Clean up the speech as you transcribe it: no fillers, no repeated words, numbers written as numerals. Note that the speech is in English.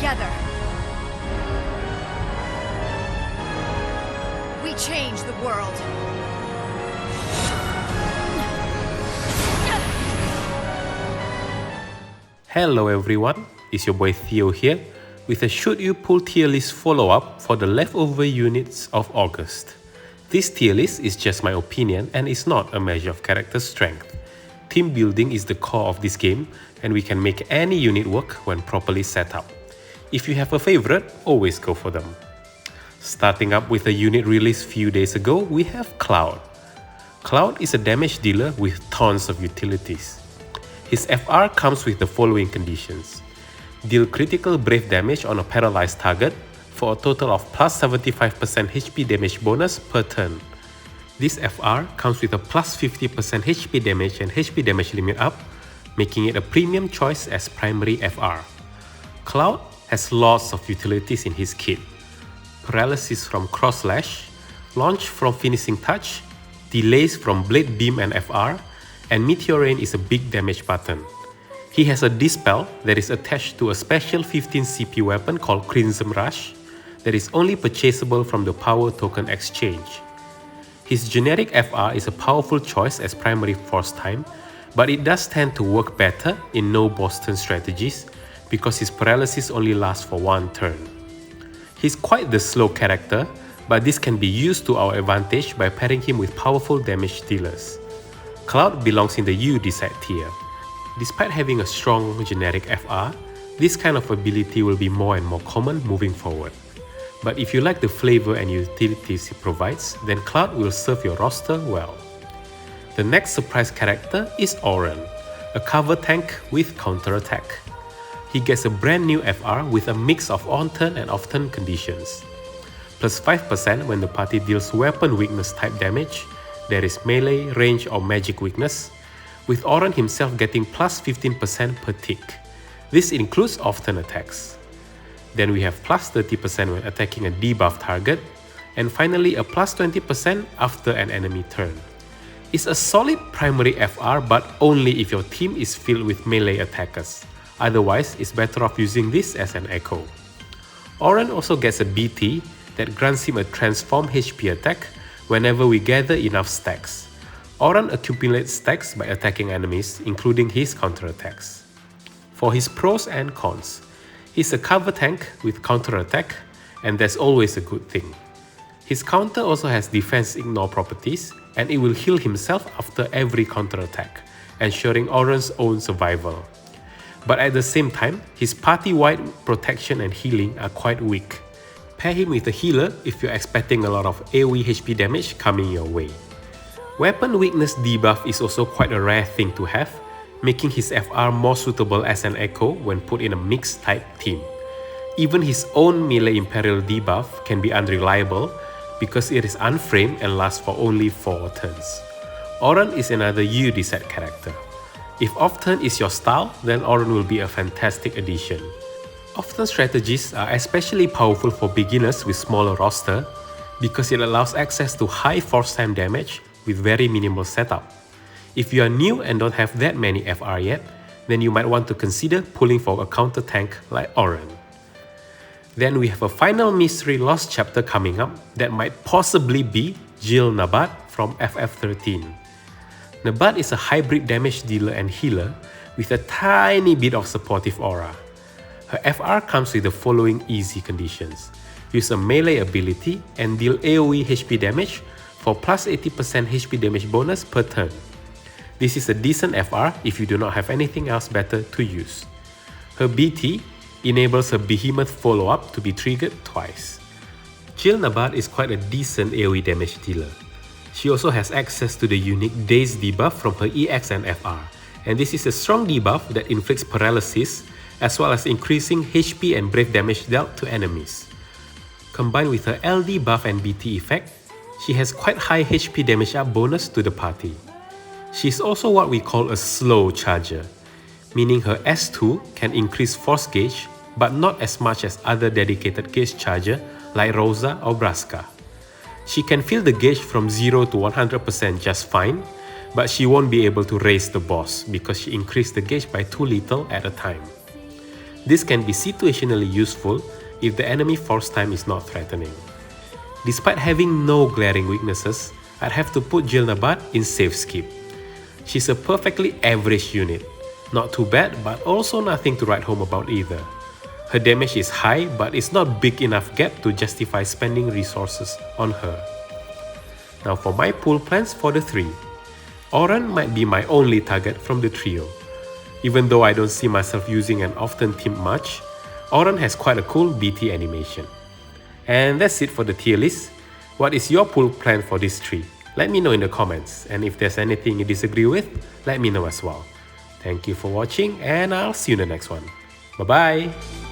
together, we change the world. Hello everyone, it's your boy Theo here with a Should You Pull tier list follow-up for the leftover units of August. This tier list is just my opinion and is not a measure of character strength. Team building is the core of this game and we can make any unit work when properly set up. If you have a favorite, always go for them. Starting up with a unit released few days ago, we have Cloud. Cloud is a damage dealer with tons of utilities. His FR comes with the following conditions. Deal critical brave damage on a paralyzed target for a total of plus 75% HP damage bonus per turn. This FR comes with a plus 50% HP damage and HP damage limit up, making it a premium choice as primary FR. Cloud has lots of utilities in his kit. Paralysis from Cross Slash, Launch from Finishing Touch, Delays from Blade Beam and FR, and Meteor Rain is a big damage button. He has a Dispel that is attached to a special 15 CP weapon called Crimson Rush that is only purchasable from the Power Token Exchange. His generic FR is a powerful choice as primary force time, but it does tend to work better in no boss turn strategies because his paralysis only lasts for one turn. He's quite the slow character, but this can be used to our advantage by pairing him with powerful damage dealers. Cloud belongs in the You Decide tier. Despite having a strong generic FR, this kind of ability will be more and more common moving forward. But if you like the flavor and utilities it provides, then Cloud will serve your roster well. The next surprise character is Auron, a cover tank with counter attack. He gets a brand new FR with a mix of on-turn and off-turn conditions. Plus 5% when the party deals weapon weakness type damage. There is melee, range or magic weakness, with Auron himself getting plus 15% per tick. This includes off-turn attacks. Then we have plus 30% when attacking a debuff target, and finally a plus 20% after an enemy turn. It's a solid primary FR but only if your team is filled with melee attackers, otherwise it's better off using this as an echo. Auron also gets a BT that grants him a transform HP attack whenever we gather enough stacks. Auron accumulates stacks by attacking enemies, including his counterattacks. For his pros and cons, he's a cover tank with counterattack, and that's always a good thing. His counter also has defense ignore properties, and it will heal himself after every counterattack, ensuring Auron's own survival. But at the same time, his party-wide protection and healing are quite weak. Pair him with a healer if you're expecting a lot of AoE HP damage coming your way. Weapon weakness debuff is also quite a rare thing to have, making his FR more suitable as an echo when put in a mixed type team. Even his own melee Imperial debuff can be unreliable because it is unframed and lasts for only 4 turns. Auron is another You Decide character. If off-turn is your style, then Auron will be a fantastic addition. Off-turn strategies are especially powerful for beginners with smaller roster because it allows access to high force time damage with very minimal setup. If you are new and don't have that many FR yet, then you might want to consider pulling for a counter tank like Auron. Then we have a final mystery lost chapter coming up that might possibly be Jill Nabaat from FF13. Nabaat is a hybrid damage dealer and healer with a tiny bit of supportive aura. Her FR comes with the following easy conditions. Use a melee ability and deal AoE HP damage for plus 80% HP damage bonus per turn. This is a decent FR if you do not have anything else better to use. Her BT enables her behemoth follow-up to be triggered twice. Jill Nabaat is quite a decent AoE damage dealer. She also has access to the unique Daze debuff from her EX and FR, and this is a strong debuff that inflicts paralysis as well as increasing HP and brave damage dealt to enemies. Combined with her LD buff and BT effect, she has quite high HP damage up bonus to the party. She is also what we call a slow charger, meaning her S2 can increase force gauge but not as much as other dedicated gauge charger like Rosa or Braska. She can fill the gauge from 0 to 100% just fine, but she won't be able to raise the boss because she increased the gauge by too little at a time. This can be situationally useful if the enemy force time is not threatening. Despite having no glaring weaknesses, I'd have to put Jill Nabaat in safe skip. She's a perfectly average unit. Not too bad, but also nothing to write home about either. Her damage is high, but it's not big enough gap to justify spending resources on her. Now for my pool plans for the 3. Auron might be my only target from the trio. Even though I don't see myself using an often team much, Auron has quite a cool BT animation. And that's it for the tier list. What is your pool plan for this 3? Let me know in the comments, and if there's anything you disagree with, let me know as well. Thank you for watching, and I'll see you in the next one. Bye bye!